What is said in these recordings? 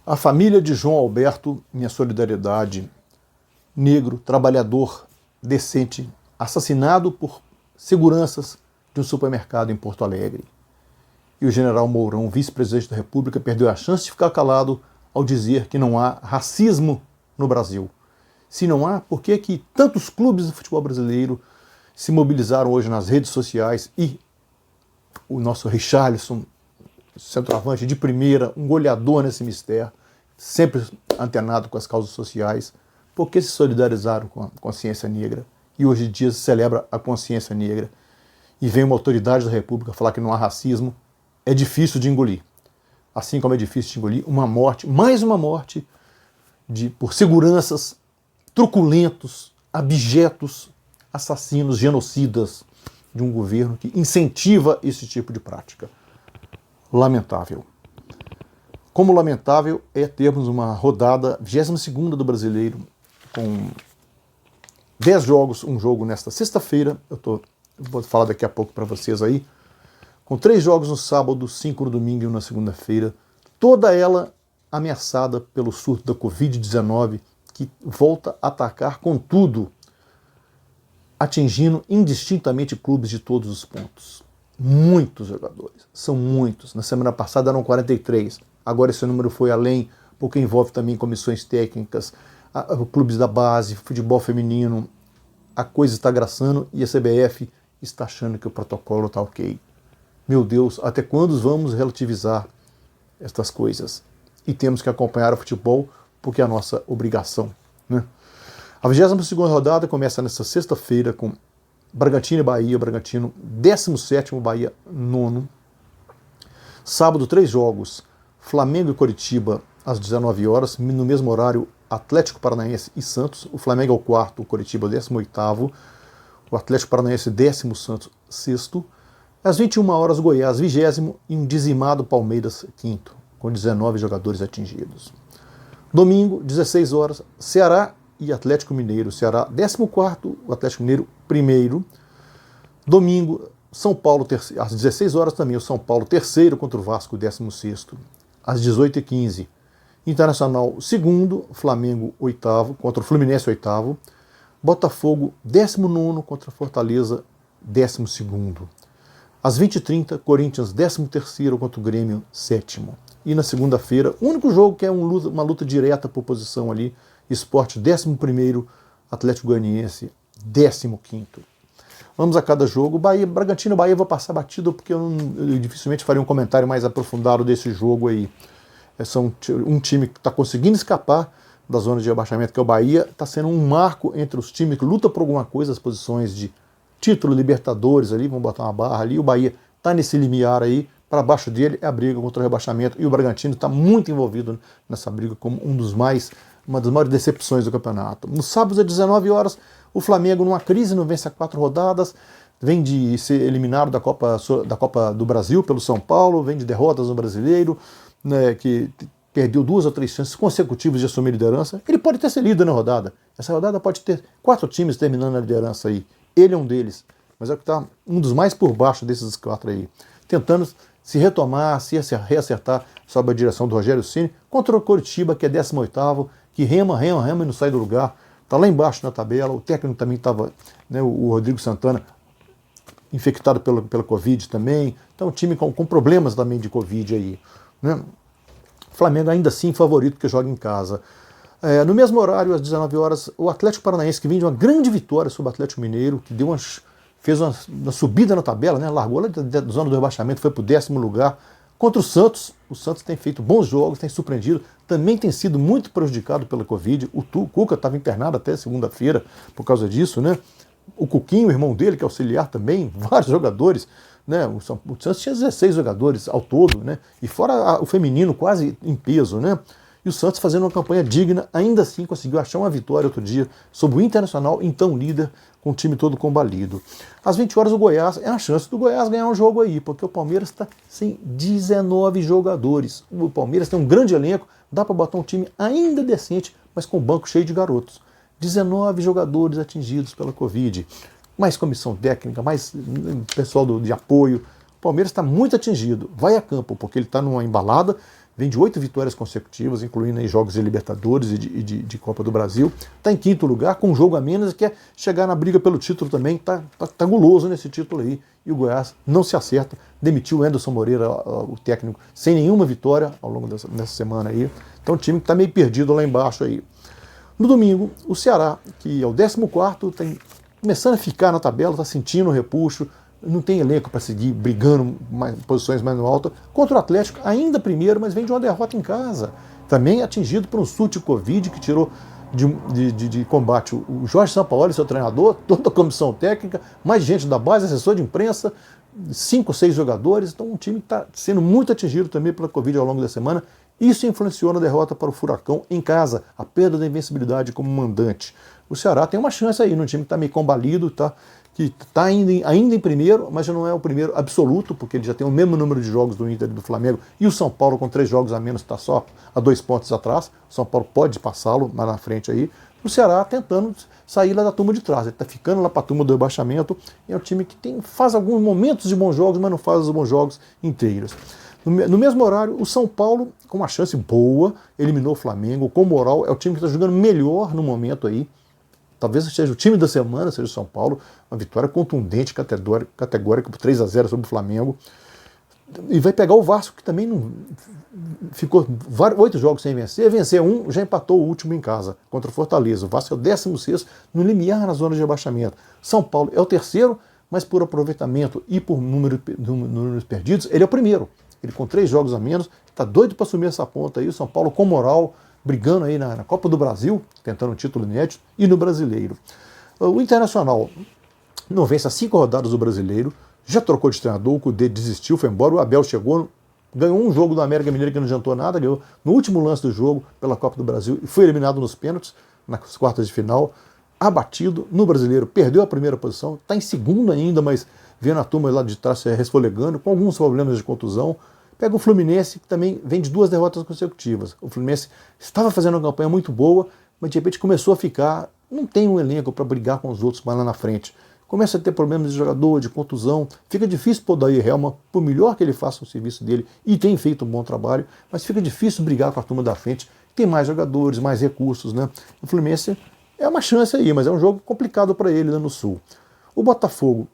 A família de João Alberto, minha solidariedade. Negro, trabalhador, decente, assassinado por seguranças de um supermercado em Porto Alegre. E o general Mourão, vice-presidente da República, perdeu a chance de ficar calado ao dizer que não há racismo no Brasil. Se não há, por que que tantos clubes do futebol brasileiro se mobilizaram hoje nas redes sociais e o nosso Richarlison, centroavante de primeira, um goleador nesse mistério, sempre antenado com as causas sociais, porque se solidarizaram com a consciência negra e hoje em dia se celebra a consciência negra e vem uma autoridade da República falar que não há racismo, é difícil de engolir. Assim como é difícil de engolir uma morte, mais uma morte por seguranças truculentos, abjetos, assassinos, genocidas de um governo que incentiva esse tipo de prática. Lamentável. Como lamentável é termos uma rodada 22ª do Brasileiro, com 10 jogos, um jogo nesta sexta-feira, vou falar daqui a pouco para vocês aí, com 3 jogos no sábado, 5 no domingo e 1 na segunda-feira, toda ela ameaçada pelo surto da Covid-19, que volta a atacar com tudo, atingindo indistintamente clubes de todos os pontos. Muitos jogadores, são muitos. Na semana passada eram 43, agora esse número foi além, porque envolve também comissões técnicas, clubes da base, futebol feminino. A coisa está graçando e a CBF está achando que o protocolo está ok. Meu Deus, até quando vamos relativizar estas coisas? E temos que acompanhar o futebol porque é a nossa obrigação, né? A 22ª rodada começa nesta sexta-feira com Bragantino e Bahia, Bragantino 17º, Bahia 9º. Sábado, 3 jogos, Flamengo e Coritiba às 19 horas, no mesmo horário Atlético Paranaense e Santos. O Flamengo é o 4º, o Coritiba é o 18º, o Atlético Paranaense 10º, Santos 6º. Às 21 horas, Goiás 20º e um dizimado Palmeiras 5º, com 19 jogadores atingidos. Domingo, 16 horas, Ceará e Atlético Mineiro. Ceará 14º, o Atlético Mineiro 1º. Domingo, São Paulo, às 16 horas também, o São Paulo 3º contra o Vasco 16º. Às 18h15, Internacional 2º, Flamengo 8º, contra o Fluminense 8º. Botafogo 19º contra Fortaleza 12º. Às 20h30, Corinthians 13º contra o Grêmio 7º. E na segunda-feira, o único jogo que é uma luta direta por posição ali, Sport 11º, Atlético Goianiense 15º. Vamos a cada jogo. Bragantino e Bahia eu vou passar batido porque eu dificilmente faria um comentário mais aprofundado desse jogo aí. São um time que está conseguindo escapar da zona de rebaixamento, que é o Bahia, está sendo um marco entre os times que lutam por alguma coisa, as posições de título, Libertadores ali, vamos botar uma barra ali, o Bahia está nesse limiar aí, para baixo dele é a briga contra o rebaixamento, e o Bragantino está muito envolvido nessa briga como uma das maiores decepções do campeonato. No sábado, às 19 horas, o Flamengo, numa crise, não vence há 4 rodadas, vem de ser eliminado da Copa do Brasil pelo São Paulo, vem de derrotas no Brasileiro, né, que perdeu 2 ou 3 chances consecutivas de assumir liderança. Ele pode ter sido líder na rodada. Essa rodada pode ter 4 times terminando a liderança aí. Ele é um deles, mas é o que está um dos mais por baixo desses 4 aí, tentando se retomar, se reacertar sob a direção do Rogério Ceni, contra o Coritiba, que é 18º, que rema e não sai do lugar, está lá embaixo na tabela. O técnico também estava, né, o Rodrigo Santana, infectado pela Covid também, então um time com problemas também de Covid aí, né? Flamengo ainda assim favorito, porque joga em casa. No mesmo horário, às 19 horas, o Atlético Paranaense, que vem de uma grande vitória sobre o Atlético Mineiro, que fez uma subida na tabela, né? Largou lá da zona do rebaixamento, foi para o 10º lugar, contra o Santos. O Santos tem feito bons jogos, tem surpreendido, também tem sido muito prejudicado pela Covid. O Cuca estava internado até segunda-feira por causa disso, né? O Cuquinho, o irmão dele, que é auxiliar também, vários jogadores, né? O Santos tinha 16 jogadores ao todo, né? E fora o feminino quase em peso, né? E o Santos fazendo uma campanha digna, ainda assim conseguiu achar uma vitória outro dia sobre o Internacional, então líder, com o time todo combalido. Às 20 horas o Goiás, é a chance do Goiás ganhar um jogo aí, porque o Palmeiras está sem 19 jogadores. O Palmeiras tem um grande elenco, dá para botar um time ainda decente, mas com um banco cheio de garotos. 19 jogadores atingidos pela Covid, mais comissão técnica, mais pessoal de apoio. O Palmeiras está muito atingido, vai a campo, porque ele está numa embalada vem de 8 vitórias consecutivas, incluindo aí jogos de Libertadores e de Copa do Brasil. Está em quinto lugar, com um jogo a menos, e quer chegar na briga pelo título também. Está guloso nesse título aí. E o Goiás não se acerta. Demitiu o Anderson Moreira, o técnico, sem nenhuma vitória ao longo dessa semana aí. Então o time está meio perdido lá embaixo aí. No domingo, o Ceará, que é o 14º, está começando a ficar na tabela, está sentindo o repuxo, não tem elenco para seguir brigando posições mais no alto. Contra o Atlético, ainda primeiro, mas vem de uma derrota em casa. Também atingido por um surto de Covid que tirou de combate o Jorge Sampaoli, seu treinador, toda a comissão técnica, mais gente da base, assessor de imprensa, 5 ou 6 jogadores. Então um time que está sendo muito atingido também pela Covid ao longo da semana. Isso influenciou na derrota para o Furacão em casa, a perda da invencibilidade como mandante. O Ceará tem uma chance aí, num time que está meio combalido, que está ainda em primeiro, mas já não é o primeiro absoluto, porque ele já tem o mesmo número de jogos do Inter e do Flamengo, e o São Paulo, com 3 jogos a menos, está só a 2 pontos atrás. O São Paulo pode passá-lo mais na frente aí. O Ceará tentando sair lá da turma de trás, ele está ficando lá para a turma do rebaixamento. É um time que faz alguns momentos de bons jogos, mas não faz os bons jogos inteiros. No mesmo horário, o São Paulo, com uma chance boa, eliminou o Flamengo, com moral, é o time que está jogando melhor no momento aí. Talvez seja o time da semana, seja o São Paulo, uma vitória contundente, categórica por 3-0 sobre o Flamengo. E vai pegar o Vasco, que também não ficou 8 jogos sem vencer. Venceu um, já empatou o último em casa, contra o Fortaleza. O Vasco é o 16º no limiar na zona de rebaixamento. São Paulo é o 3º, mas por aproveitamento e por números perdidos, ele é o primeiro. Ele com 3 jogos a menos, está doido para assumir essa ponta aí. O São Paulo com moral, brigando aí na Copa do Brasil, tentando um título inédito, e no Brasileiro. O Internacional não vence as 5 rodadas do Brasileiro, já trocou de treinador, o Cudê desistiu, foi embora, o Abel chegou, ganhou um jogo do América Mineiro que não adiantou nada, ganhou no último lance do jogo pela Copa do Brasil e foi eliminado nos pênaltis, nas quartas de final, abatido no Brasileiro, perdeu a primeira posição, está em segundo ainda, mas vendo a turma lá de trás se resfolegando, com alguns problemas de contusão. Pega o Fluminense, que também vem de 2 derrotas consecutivas. O Fluminense estava fazendo uma campanha muito boa, mas de repente começou a ficar, não tem um elenco para brigar com os outros mais lá na frente. Começa a ter problemas de jogador, de contusão. Fica difícil para o Odair Helman, por melhor que ele faça o serviço dele, e tem feito um bom trabalho, mas fica difícil brigar com a turma da frente. Tem mais jogadores, mais recursos, né? O Fluminense é uma chance aí, mas é um jogo complicado para ele lá no Sul. O Botafogo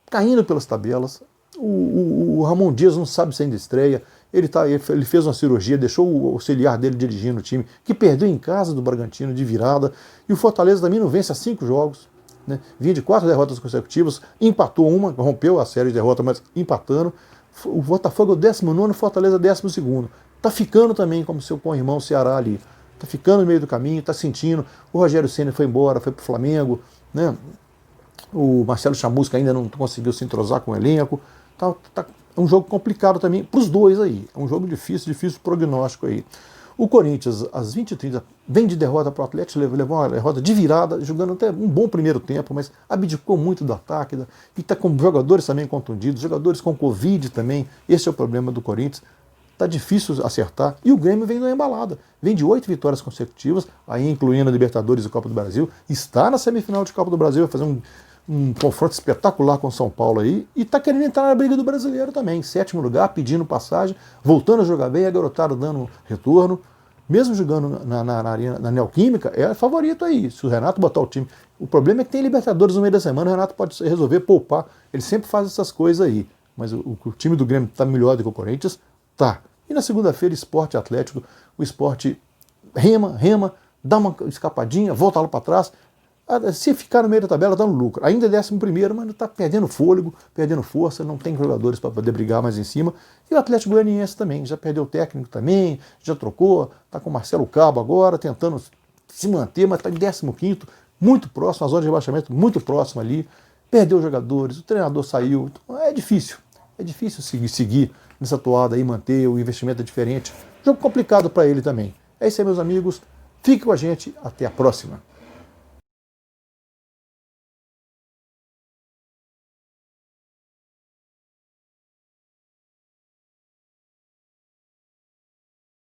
caindo pelas tabelas. O Ramon Dias não sabe se ainda estreia. Ele fez uma cirurgia, deixou o auxiliar dele dirigindo o time, que perdeu em casa do Bragantino de virada. E o Fortaleza também não vence há 5 jogos. Né? Vinha de 4 derrotas consecutivas, empatou uma, rompeu a série de derrotas, mas empatando. O Botafogo é o 19º, o Fortaleza é o 12º. Está ficando também como seu irmão Ceará ali. Está ficando no meio do caminho, está sentindo. O Rogério Ceni foi embora, foi para o Flamengo. Né? O Marcelo Chamusca ainda não conseguiu se entrosar com o elenco. É um jogo complicado também para os dois aí. É um jogo difícil prognóstico aí. O Corinthians, às 20h30, vem de derrota para o Atlético, levou uma derrota de virada, jogando até um bom primeiro tempo, mas abdicou muito do ataque. E está com jogadores também contundidos, jogadores com Covid também. Esse é o problema do Corinthians. Está difícil acertar. E o Grêmio vem numa embalada. Vem de 8 vitórias consecutivas, aí incluindo a Libertadores e a Copa do Brasil. Está na semifinal de Copa do Brasil, vai fazer um confronto espetacular com o São Paulo aí, e está querendo entrar na briga do Brasileiro também, em 7º lugar, pedindo passagem, voltando a jogar bem, a garotada dando retorno, mesmo jogando na Neoquímica, é favorito aí, se o Renato botar o time. O problema é que tem Libertadores no meio da semana, o Renato pode resolver poupar, ele sempre faz essas coisas aí, mas o time do Grêmio está melhor do que o Corinthians, tá. E na segunda-feira, Sport e Atlético, o Sport rema, dá uma escapadinha, volta lá para trás. Se ficar no meio da tabela, dá no lucro. Ainda é 11º, mas está perdendo fôlego, perdendo força, não tem jogadores para poder brigar mais em cima. E o Atlético Goianiense também, já perdeu o técnico também, já trocou, está com o Marcelo Cabo agora, tentando se manter, mas está em 15º, muito próximo, a zona de rebaixamento muito próxima ali. Perdeu os jogadores, o treinador saiu. Então é difícil seguir nessa toada aí, manter, o investimento é diferente. Jogo complicado para ele também. É isso aí, meus amigos. Fique com a gente, até a próxima.